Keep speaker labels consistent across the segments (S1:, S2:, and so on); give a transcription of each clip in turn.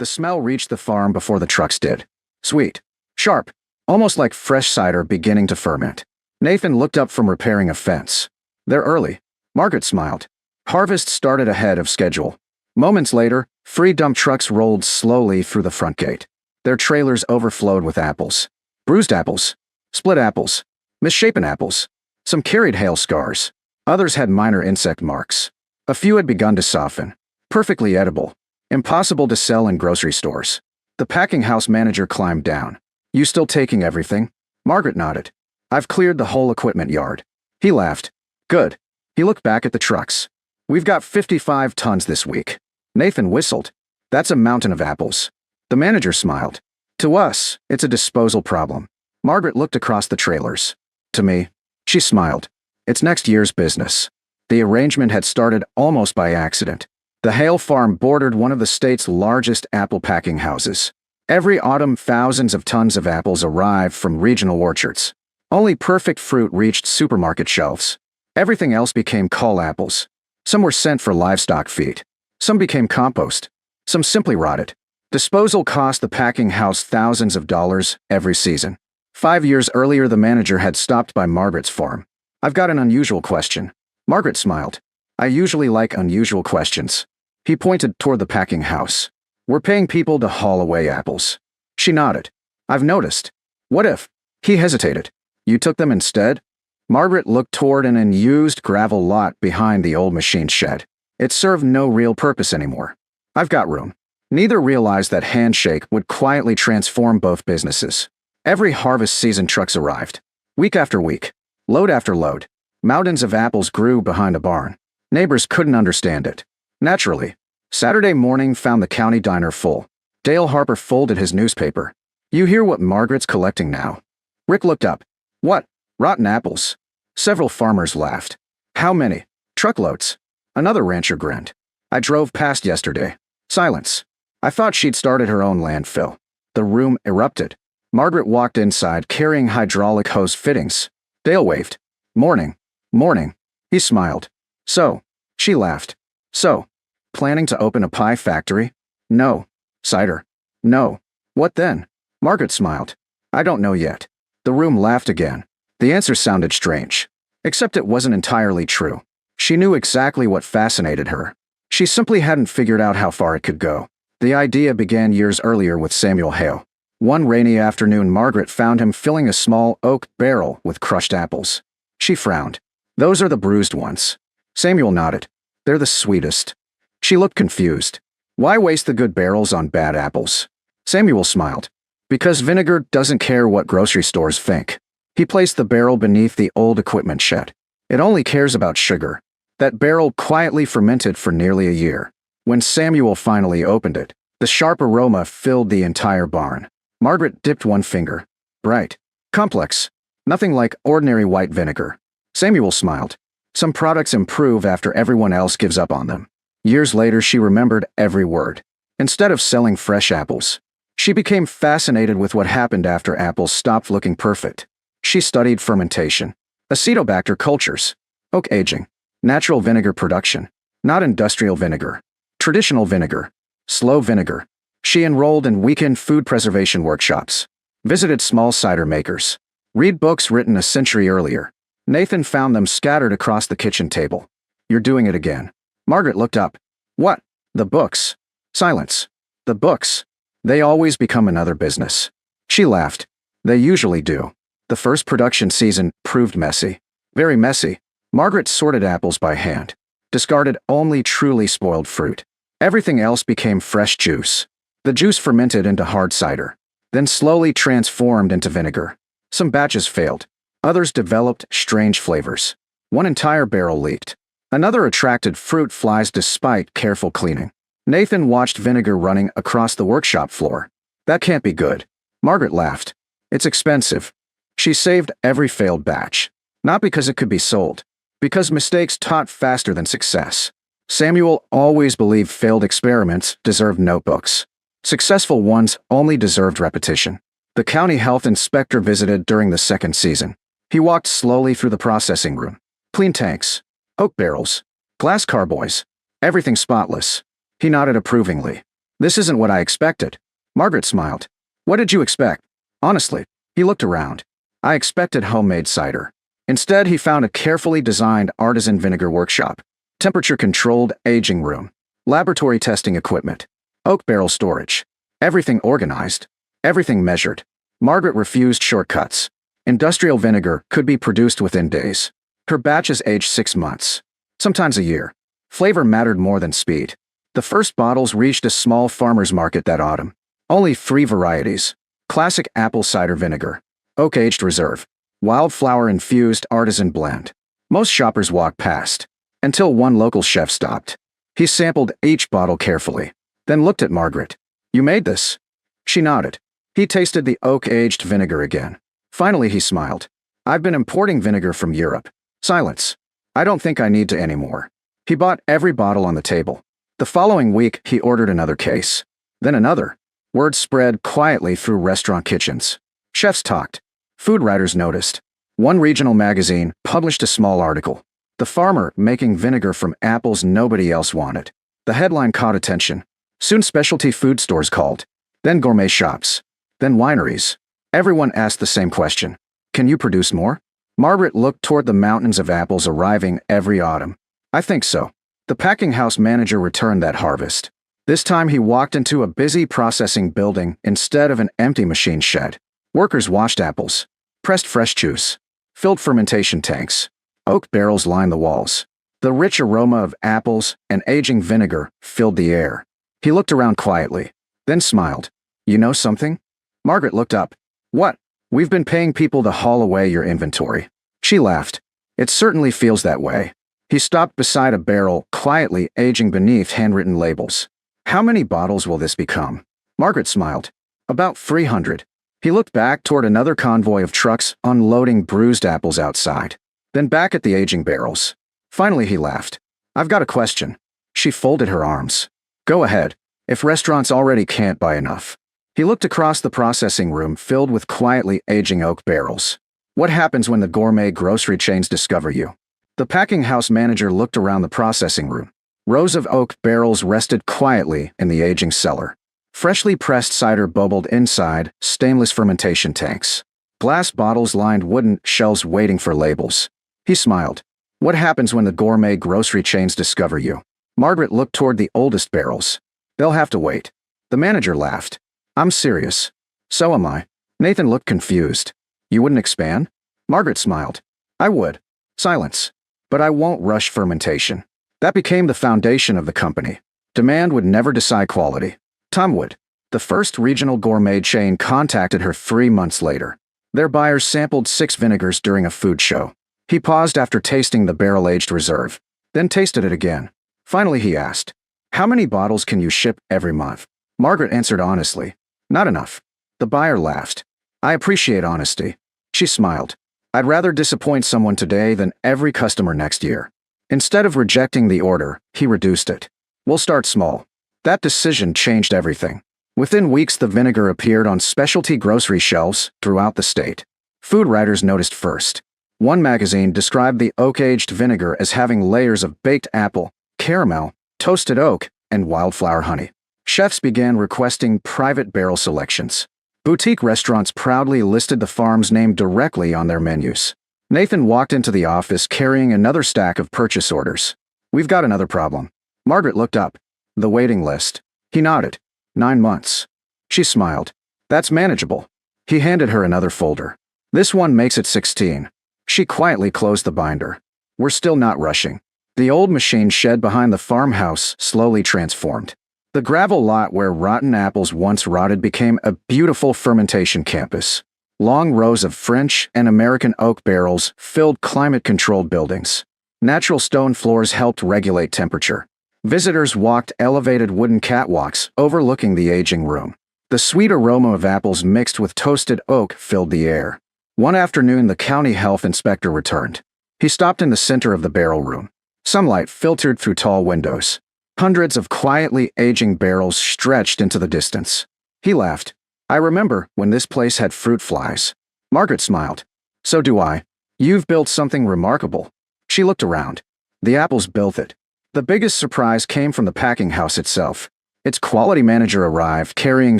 S1: The smell reached the farm before the trucks did. Sweet. Sharp. Almost like fresh cider beginning to ferment. Nathan looked up from repairing a fence. They're early. Margaret smiled. Harvest started ahead of schedule. Moments later, free dump trucks rolled slowly through the front gate. Their trailers overflowed with apples. Bruised apples. Split apples. Misshapen apples. Some carried hail scars. Others had minor insect marks. A few had begun to soften. Perfectly edible. Impossible to sell in grocery stores. The packing house manager climbed down. You still taking everything? Margaret nodded. I've cleared the whole equipment yard. He laughed. Good. He looked back at the trucks. We've got 55 tons this week. Nathan whistled. That's a mountain of apples. The manager smiled. To us, it's a disposal problem. Margaret looked across the trailers. To me, she smiled. It's next year's business. The arrangement had started almost by accident. The Hale farm bordered one of the state's largest apple packing houses. Every autumn, thousands of tons of apples arrived from regional orchards. Only perfect fruit reached supermarket shelves. Everything else became Cull apples. Some were sent for livestock feed. Some became compost. Some simply rotted. Disposal cost the packing house thousands of dollars every season. 5 years earlier, the manager had stopped by Margaret's farm. I've got an unusual question. Margaret smiled. I usually like unusual questions. He pointed toward the packing house. We're paying people to haul away apples. She nodded. I've noticed. What if? He hesitated. You took them instead? Margaret looked toward an unused gravel lot behind the old machine shed. It served no real purpose anymore. I've got room. Neither realized that handshake would quietly transform both businesses. Every harvest season trucks arrived. Week after week. Load after load. Mountains of apples grew behind a barn. Neighbors couldn't understand it. Naturally. Saturday morning found the county diner full. Dale Harper folded his newspaper. You hear what Margaret's collecting now? Rick looked up. What? Rotten apples. Several farmers laughed. How many? Truckloads. Another rancher grinned. I drove past yesterday. Silence. I thought she'd started her own landfill. The room erupted. Margaret walked inside carrying hydraulic hose fittings. Dale waved. Morning. Morning. He smiled. So. She laughed. So. Planning to open a pie factory? No. Cider? No. What then? Margaret smiled. I don't know yet. The room laughed again. The answer sounded strange. Except it wasn't entirely true. She knew exactly what fascinated her. She simply hadn't figured out how far it could go. The idea began years earlier with Samuel Hale. One rainy afternoon, Margaret found him filling a small oak barrel with crushed apples. She frowned. Those are the bruised ones. Samuel nodded. They're the sweetest. She looked confused. Why waste the good barrels on bad apples? Samuel smiled. Because Vinegar doesn't care what grocery stores think. He placed the barrel beneath the old equipment shed. It only cares about sugar. That barrel quietly fermented for nearly a year. When Samuel finally opened it, the sharp aroma filled the entire barn. Margaret dipped one finger. Bright. Complex. Nothing like ordinary white vinegar. Samuel smiled. Some products improve after everyone else gives up on them. Years later, she remembered every word. Instead of selling fresh apples, she became fascinated with what happened after apples stopped looking perfect. She studied fermentation, acetobacter cultures, oak aging, natural vinegar production, not industrial vinegar, traditional vinegar, slow vinegar. She enrolled in weekend food preservation workshops, visited small cider makers, read books written a century earlier. Nathan found them scattered across the kitchen table. You're doing it again. Margaret looked up. What? The books. Silence. The books. They always become another business. She laughed. They usually do. The first production season proved messy. Very messy. Margaret sorted apples by hand. Discarded only truly spoiled fruit. Everything else became fresh juice. The juice fermented into hard cider, then slowly transformed into vinegar. Some batches failed. Others developed strange flavors. One entire barrel leaked. Another attracted fruit flies despite careful cleaning. Nathan watched vinegar running across the workshop floor. That can't be good. Margaret laughed. It's expensive. She saved every failed batch. Not because it could be sold. Because mistakes taught faster than success. Samuel always believed failed experiments deserved notebooks. Successful ones only deserved repetition. The county health inspector visited during the second season. He walked slowly through the processing room. Clean tanks. Oak barrels. Glass carboys. Everything spotless. He nodded approvingly. This isn't what I expected. Margaret smiled. What did you expect? Honestly, he looked around. I expected homemade cider. Instead, he found a carefully designed artisan vinegar workshop, temperature-controlled aging room, laboratory testing equipment, oak barrel storage. Everything organized, everything measured. Margaret refused shortcuts. Industrial vinegar could be produced within days. Her batches aged 6 months, sometimes a year. Flavor mattered more than speed. The first bottles reached a small farmer's market that autumn. Only 3 varieties: classic apple cider vinegar, oak-aged reserve, wildflower-infused artisan blend. Most shoppers walked past, until one local chef stopped. He sampled each bottle carefully, then looked at Margaret. You made this? She nodded. He tasted the oak-aged vinegar again. Finally, he smiled. I've been importing vinegar from Europe. Silence. I don't think I need to anymore. He bought every bottle on the table. The following week, he ordered another case. Then another. Word spread quietly through restaurant kitchens. Chefs talked. Food writers noticed. One regional magazine published a small article. The farmer making vinegar from apples nobody else wanted. The headline caught attention. Soon specialty food stores called. Then gourmet shops. Then wineries. Everyone asked the same question. Can you produce more? Margaret looked toward the mountains of apples arriving every autumn. I think so. The packing house manager returned that harvest. This time he walked into a busy processing building instead of an empty machine shed. Workers washed apples, pressed fresh juice, filled fermentation tanks. Oak barrels lined the walls. The rich aroma of apples and aging vinegar filled the air. He looked around quietly, then smiled. You know something? Margaret looked up. What? We've been paying people to haul away your inventory. She laughed. It certainly feels that way. He stopped beside a barrel, quietly aging beneath handwritten labels. How many bottles will this become? Margaret smiled. About 300. He looked back toward another convoy of trucks unloading bruised apples outside, then back at the aging barrels. Finally, he laughed. I've got a question. She folded her arms. Go ahead, if restaurants already can't buy enough. He looked across the processing room filled with quietly aging oak barrels. What happens when the gourmet grocery chains discover you? The packing house manager looked around the processing room. Rows of oak barrels rested quietly in the aging cellar. Freshly pressed cider bubbled inside stainless fermentation tanks. Glass bottles lined wooden shelves waiting for labels. He smiled. What happens when the gourmet grocery chains discover you? Margaret looked toward the oldest barrels. They'll have to wait. The manager laughed. I'm serious. So am I. Nathan looked confused. You wouldn't expand? Margaret smiled. I would. Silence. But I won't rush fermentation. That became the foundation of the company. Demand would never decide quality. Time would. The first regional gourmet chain contacted her 3 months later. Their buyers sampled 6 vinegars during a food show. He paused after tasting the barrel-aged reserve, then tasted it again. Finally, he asked, how many bottles can you ship every month? Margaret answered honestly, not enough. The buyer laughed. I appreciate honesty. She smiled. I'd rather disappoint someone today than every customer next year. Instead of rejecting the order, he reduced it. We'll start small. That decision changed everything. Within weeks, the vinegar appeared on specialty grocery shelves throughout the state. Food writers noticed first. One magazine described the oak-aged vinegar as having layers of baked apple, caramel, toasted oak, and wildflower honey. Chefs began requesting private barrel selections. Boutique restaurants proudly listed the farm's name directly on their menus. Nathan walked into the office carrying another stack of purchase orders. We've got another problem. Margaret looked up. The waiting list. He nodded. 9 months. She smiled. That's manageable. He handed her another folder. This one makes it 16. She quietly closed the binder. We're still not rushing. The old machine shed behind the farmhouse slowly transformed. The gravel lot where rotten apples once rotted became a beautiful fermentation campus. Long rows of French and American oak barrels filled climate-controlled buildings. Natural stone floors helped regulate temperature. Visitors walked elevated wooden catwalks overlooking the aging room. The sweet aroma of apples mixed with toasted oak filled the air. One afternoon, the county health inspector returned. He stopped in the center of the barrel room. Sunlight filtered through tall windows. Hundreds of quietly aging barrels stretched into the distance. He laughed. I remember when this place had fruit flies. Margaret smiled. So do I. You've built something remarkable. She looked around. The apples built it. The biggest surprise came from the packing house itself. Its quality manager arrived carrying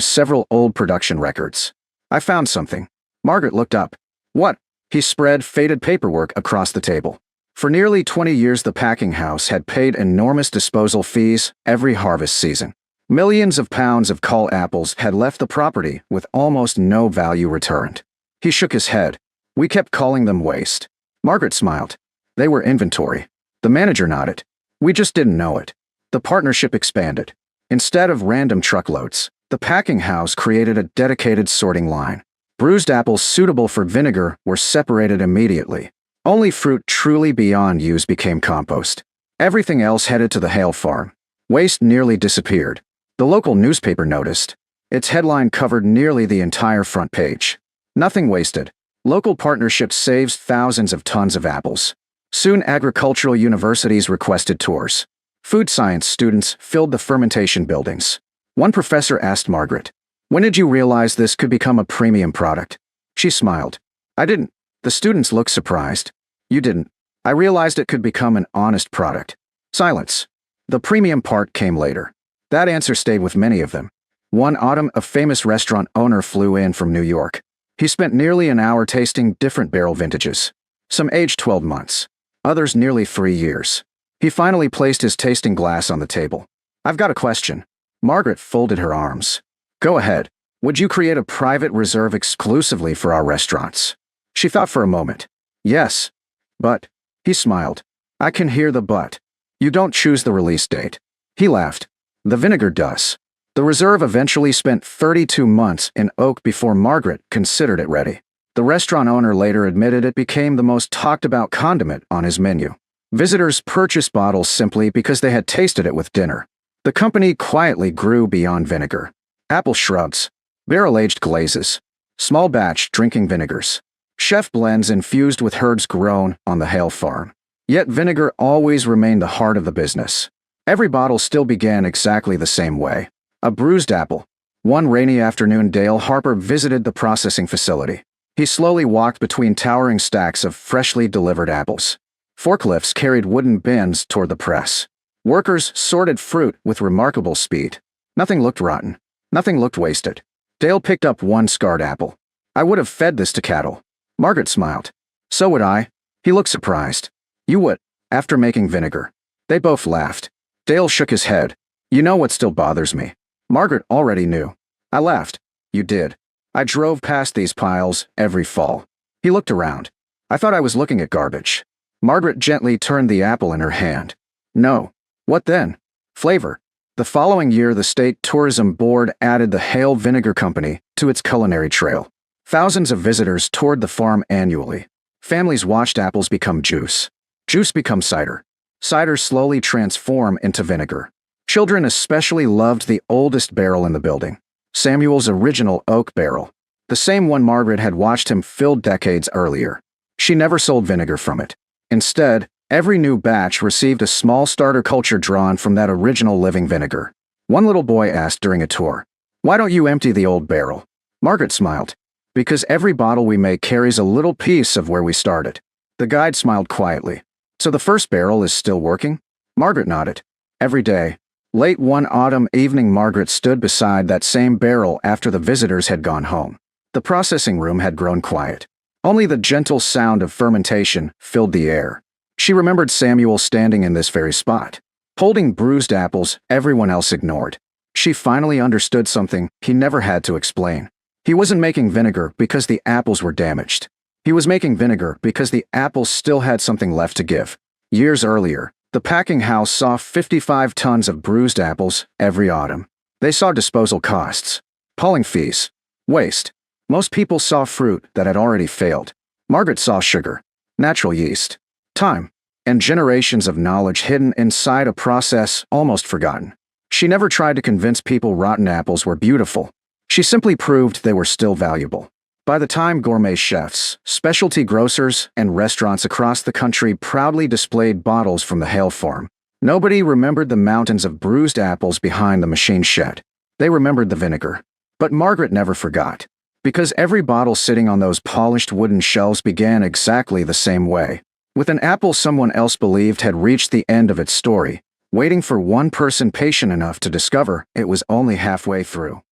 S1: several old production records. "I found something." Margaret looked up. "What?" He spread faded paperwork across the table. For nearly 20 years, the packing house had paid enormous disposal fees every harvest season. Millions of pounds of Cull apples had left the property with almost no value returned. He shook his head. "We kept calling them waste." Margaret smiled. "They were inventory." The manager nodded. "We just didn't know it." The partnership expanded. Instead of random truckloads, the packing house created a dedicated sorting line. Bruised apples suitable for vinegar were separated immediately. Only fruit truly beyond use became compost. Everything else headed to the Hale farm. Waste nearly disappeared. The local newspaper noticed. Its headline covered nearly the entire front page. "Nothing wasted. Local partnership saves thousands of tons of apples." Soon agricultural universities requested tours. Food science students filled the fermentation buildings. One professor asked Margaret, "When did you realize this could become a premium product?" She smiled. "I didn't." The students looked surprised. "You didn't." "I realized it could become an honest product." Silence. The premium part came later. That answer stayed with many of them. One autumn, a famous restaurant owner flew in from New York. He spent nearly an hour tasting different barrel vintages. Some aged 12 months. Others nearly 3 years. He finally placed his tasting glass on the table. "I've got a question." Margaret folded her arms. "Go ahead. Would you create a private reserve exclusively for our restaurants?" She thought for a moment. "Yes. But," he smiled. "I can hear the but. You don't choose the release date." He laughed. "The vinegar does." The reserve eventually spent 32 months in oak before Margaret considered it ready. The restaurant owner later admitted it became the most talked about condiment on his menu. Visitors purchased bottles simply because they had tasted it with dinner. The company quietly grew beyond vinegar. Apple shrubs, barrel-aged glazes, small batch drinking vinegars, chef blends infused with herbs grown on the Hale farm. Yet vinegar always remained the heart of the business. Every bottle still began exactly the same way. A bruised apple. One rainy afternoon, Dale Harper visited the processing facility. He slowly walked between towering stacks of freshly delivered apples. Forklifts carried wooden bins toward the press. Workers sorted fruit with remarkable speed. Nothing looked rotten. Nothing looked wasted. Dale picked up one scarred apple. "I would have fed this to cattle." Margaret smiled. "So would I." He looked surprised. "You would, after making vinegar." They both laughed. Dale shook his head. "You know what still bothers me?" Margaret already knew. I laughed. "You did." "I drove past these piles every fall." He looked around. "I thought I was looking at garbage." Margaret gently turned the apple in her hand. "No." "What then?" "Flavor." The following year, the State Tourism Board added the Hale Vinegar Company to its culinary trail. Thousands of visitors toured the farm annually. Families watched apples become juice. Juice become cider. Cider slowly transform into vinegar. Children especially loved the oldest barrel in the building, Samuel's original oak barrel, the same one Margaret had watched him fill decades earlier. She never sold vinegar from it. Instead, every new batch received a small starter culture drawn from that original living vinegar. One little boy asked during a tour, "Why don't you empty the old barrel?" Margaret smiled. "Because every bottle we make carries a little piece of where we started." The guide smiled quietly. "So the first barrel is still working?" Margaret nodded. "Every day." Late one autumn evening, Margaret stood beside that same barrel after the visitors had gone home. The processing room had grown quiet. Only the gentle sound of fermentation filled the air. She remembered Samuel standing in this very spot, holding bruised apples everyone else ignored. She finally understood something he never had to explain. He wasn't making vinegar because the apples were damaged. He was making vinegar because the apples still had something left to give. Years earlier, the packing house saw 55 tons of bruised apples every autumn. They saw disposal costs, hauling fees, waste. Most people saw fruit that had already failed. Margaret saw sugar, natural yeast, time, and generations of knowledge hidden inside a process almost forgotten. She never tried to convince people rotten apples were beautiful. She simply proved they were still valuable. By the time gourmet chefs, specialty grocers, and restaurants across the country proudly displayed bottles from the Hale farm, nobody remembered the mountains of bruised apples behind the machine shed. They remembered the vinegar. But Margaret never forgot. Because every bottle sitting on those polished wooden shelves began exactly the same way, with an apple someone else believed had reached the end of its story, waiting for one person patient enough to discover it was only halfway through.